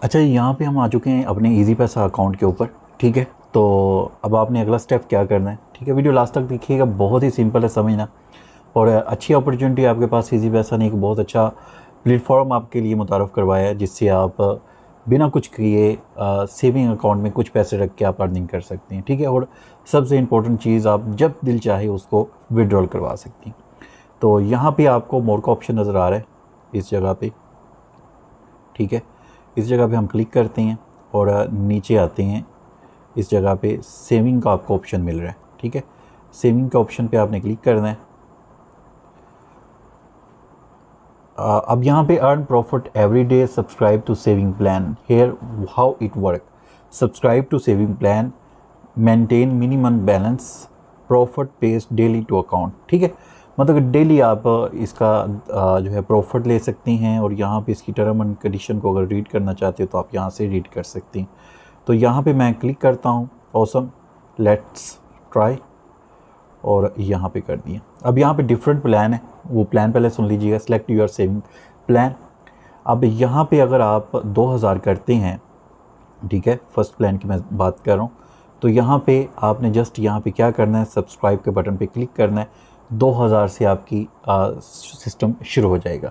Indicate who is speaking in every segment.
Speaker 1: अच्छा, यहाँ पे हम आ चुके हैं अपने इजी पैसा अकाउंट के ऊपर। ठीक है, तो अब आपने अगला स्टेप क्या करना है। ठीक है, वीडियो लास्ट तक देखिएगा, बहुत ही सिंपल है समझना। और अच्छी अपॉर्चुनिटी आपके पास इजी पैसा ने एक बहुत अच्छा प्लेटफॉर्म आपके लिए मुतारफ़ करवाया है, जिससे आप बिना कुछ किए सेविंग अकाउंट में कुछ पैसे रख के आप अर्निंग कर सकते हैं। ठीक है, और सबसे इम्पोर्टेंट चीज़, आप जब दिल चाहे उसको विड्रॉल करवा सकती हैं। तो यहाँ पे आपको मोर का ऑप्शन नज़र आ रहा है इस जगह पे। ठीक है, इस जगह पे हम क्लिक करते हैं और नीचे आते हैं। इस जगह पे सेविंग का आपको ऑप्शन मिल रहा है। ठीक है, सेविंग के ऑप्शन पे आपने क्लिक करना है। अब यहाँ पे earn profit every day, subscribe to saving plan. Here how it work. Subscribe to saving plan, maintain minimum balance, profit pays daily to account. ठीक है, मतलब डेली आप इसका जो है प्रॉफिट ले सकती हैं, और यहाँ पे इसकी टर्म एंड कंडीशन को अगर रीड करना चाहते हो तो आप यहाँ से रीड कर सकती हैं। तो यहाँ पे मैं क्लिक करता हूँ, ऑसम, लेट्स ट्राई, और यहाँ पे कर दिया। अब यहाँ पे डिफरेंट प्लान है, वो प्लान पहले सुन लीजिएगा। Select your saving plan. अब यहाँ पे अगर आप 2000 करते हैं, ठीक है, फर्स्ट प्लान की मैं बात कर रहा हूँ, तो यहाँ पे आपने जस्ट यहाँ पे क्या करना है, सब्सक्राइब के बटन पे क्लिक करना है। 2000 से आपकी सिस्टम शुरू हो जाएगा।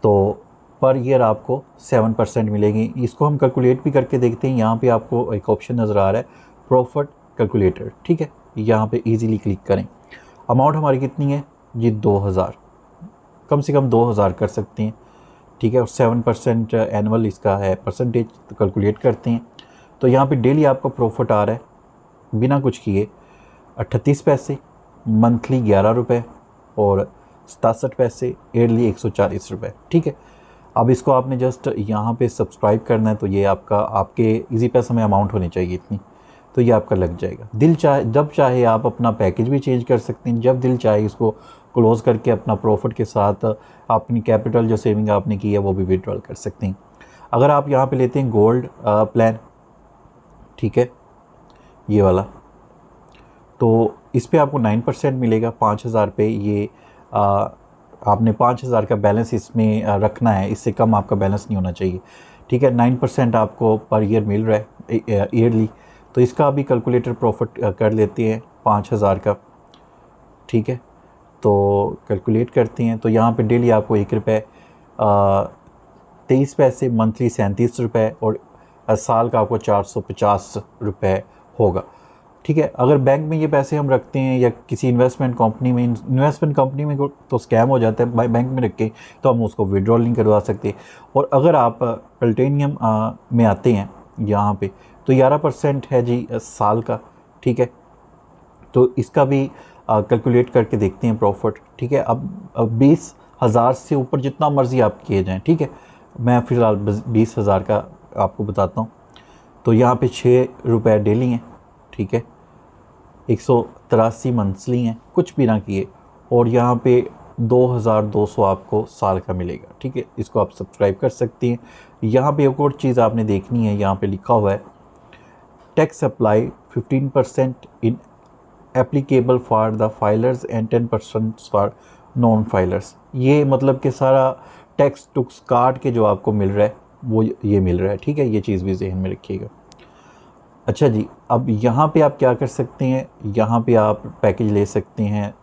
Speaker 1: तो पर ईयर आपको 7% मिलेगी। इसको हम कैलकुलेट भी करके देखते हैं। यहाँ पे आपको एक ऑप्शन नज़र आ रहा है, प्रॉफिट कैलकुलेटर। ठीक है, यहाँ पे इजीली क्लिक करें। अमाउंट हमारी कितनी है जी, 2000, कम से कम 2000 कर सकते हैं। ठीक है, और 7% एनुअल इसका है परसेंटेज, तो कैलकुलेट करते हैं। तो यहाँ पे डेली आपका प्रॉफिट आ रहा है बिना कुछ किए 38 पैसे, मंथली 11 रुपये, और 67 पैसे, ईयरली 140 रुपये। ठीक है, अब इसको आपने जस्ट यहाँ पे सब्सक्राइब करना है, तो ये आपके इजी पैसा में अमाउंट होनी चाहिए इतनी, तो ये आपका लग जाएगा। दिल चाहे जब चाहे आप अपना पैकेज भी चेंज कर सकते हैं, जब दिल चाहे इसको क्लोज करके अपना प्रॉफिट के साथ अपनी कैपिटल जो सेविंग आपने की है वो भी विड्रॉल कर सकते हैं। अगर आप यहाँ पे लेते हैं गोल्ड प्लान, ठीक है, ये वाला, तो इस पे आपको 9% मिलेगा 5000 पे। ये आपने 5000 का बैलेंस इसमें रखना है, इससे कम आपका बैलेंस नहीं होना चाहिए। ठीक है, 9% आपको पर ईयर मिल रहा है ईयरली। तो इसका अभी कैलकुलेटर प्रॉफिट कर लेते हैं 5000 का। ठीक है, तो कैलकुलेट करते हैं, तो यहाँ पे डेली आपको 1 रुपये 23 पैसे, मंथली 37 रुपये, और साल का आपको 450 रुपये होगा। ठीक है, अगर बैंक में ये पैसे हम रखते हैं या किसी इन्वेस्टमेंट कंपनी में तो स्कैम हो जाता है। बैंक में रख के तो हम उसको विड्रॉल नहीं करवा सकते। और अगर आप प्लैटिनम में आते हैं यहाँ पे, तो 11% है जी साल का। ठीक है, तो इसका भी कैलकुलेट करके देखते हैं प्रॉफिट। ठीक है, अब 20,000 से ऊपर जितना मर्ज़ी आप किए जाएँ। ठीक है, मैं फ़िलहाल 20,000 का आपको बताता हूँ। तो यहाँ पे 6 रुपये डेली हैं। ठीक है, 183 मंथली हैं कुछ भी ना किए, और यहाँ पे 2200 आपको साल का मिलेगा। ठीक है, इसको आप सब्सक्राइब कर सकती हैं। यहाँ पे एक और चीज़ आपने देखनी है, यहाँ पे लिखा हुआ है tax apply 15% in applicable for the filers and 10% for non filers. ये मतलब कि सारा टैक्स टुक्स काट के जो आपको मिल रहा है वो ये मिल रहा है। ठीक है, ये चीज़ भी जहन में रखिएगा। अच्छा जी, अब यहाँ पे आप क्या कर सकते हैं, यहाँ पे आप पैकेज ले सकते हैं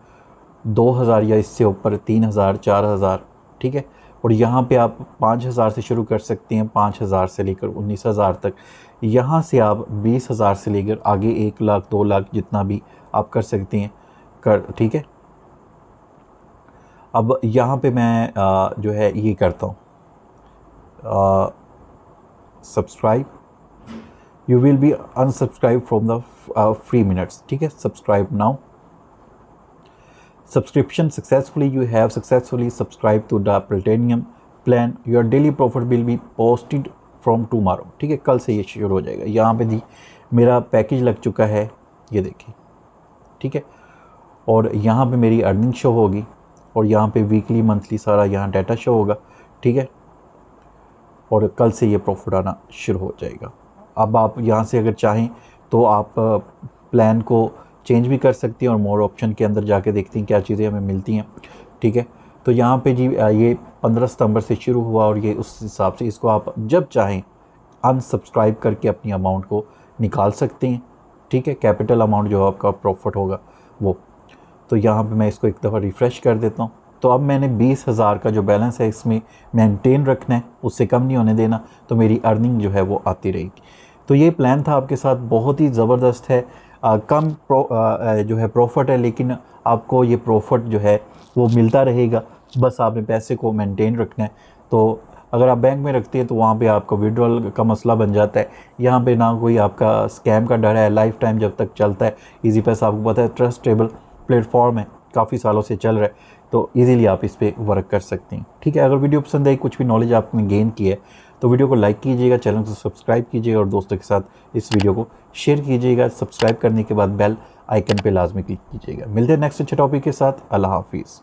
Speaker 1: 2000 या इससे ऊपर 3000, 4000। ठीक है, और यहाँ पे आप 5000 से शुरू कर सकते हैं, 5000 से लेकर 19000 तक। यहाँ से आप 20000 से लेकर आगे 1 लाख 2 लाख जितना भी आप कर सकते हैं ठीक है, अब यहाँ पे मैं जो है ये करता हूँ subscribe. You will be unsubscribe from the free minutes. ठीक है, subscribe now. Subscription successfully, you have successfully subscribe to the platinum plan, your daily profit will be posted from tomorrow. ठीक है, कल से ये शुरू हो जाएगा। यहाँ पे जी मेरा पैकेज लग चुका है, ये देखिए। ठीक है, और यहाँ पे मेरी अर्निंग शो होगी, और यहाँ पे वीकली मंथली सारा यहाँ डाटा शो होगा। ठीक है, और कल से ये प्रॉफिट आना शुरू हो जाएगा। अब आप यहाँ से अगर चाहें तो आप प्लान को चेंज भी कर सकती हैं, और मोर ऑप्शन के अंदर जाके देखती हैं क्या चीज़ें हमें मिलती हैं। ठीक है, तो यहाँ पे जी ये 15 सितंबर से शुरू हुआ, और ये उस हिसाब से इसको आप जब चाहें अनसब्सक्राइब करके अपनी अमाउंट को निकाल सकते हैं। ठीक है, कैपिटल अमाउंट जो आपका प्रॉफिट होगा वो। तो यहाँ पे मैं इसको एक दफ़ा रिफ़्रेश कर देता हूँ। तो अब मैंने 20,000 का जो बैलेंस है इसमें मेंटेन रखना है, उससे कम नहीं होने देना, तो मेरी अर्निंग जो है वो आती रहेगी। तो ये प्लान था आपके साथ, बहुत ही ज़बरदस्त है। कम जो है प्रॉफिट है, लेकिन आपको ये प्रॉफिट जो है वो मिलता रहेगा, बस आपने पैसे को मेंटेन रखना है। तो अगर आप बैंक में रखते हैं तो वहाँ पे आपका विड्रॉल का मसला बन जाता है। यहाँ पे ना कोई आपका स्कैम का डर है, लाइफ टाइम जब तक चलता है। इजी पैसा आपको पता है ट्रस्टेबल प्लेटफॉर्म है, काफ़ी सालों से चल रहा है, तो इजीली आप इस पर वर्क कर सकते हैं। ठीक है, अगर वीडियो पसंद आई, कुछ भी नॉलेज आपने गेन की है, तो वीडियो को लाइक कीजिएगा, चैनल को सब्सक्राइब कीजिएगा और दोस्तों के साथ इस वीडियो को शेयर कीजिएगा। सब्सक्राइब करने के बाद बेल आइकन पे लाजमी क्लिक कीजिएगा। मिलते हैं नेक्स्ट अच्छे टॉपिक के साथ। अल्लाह हाफिज़।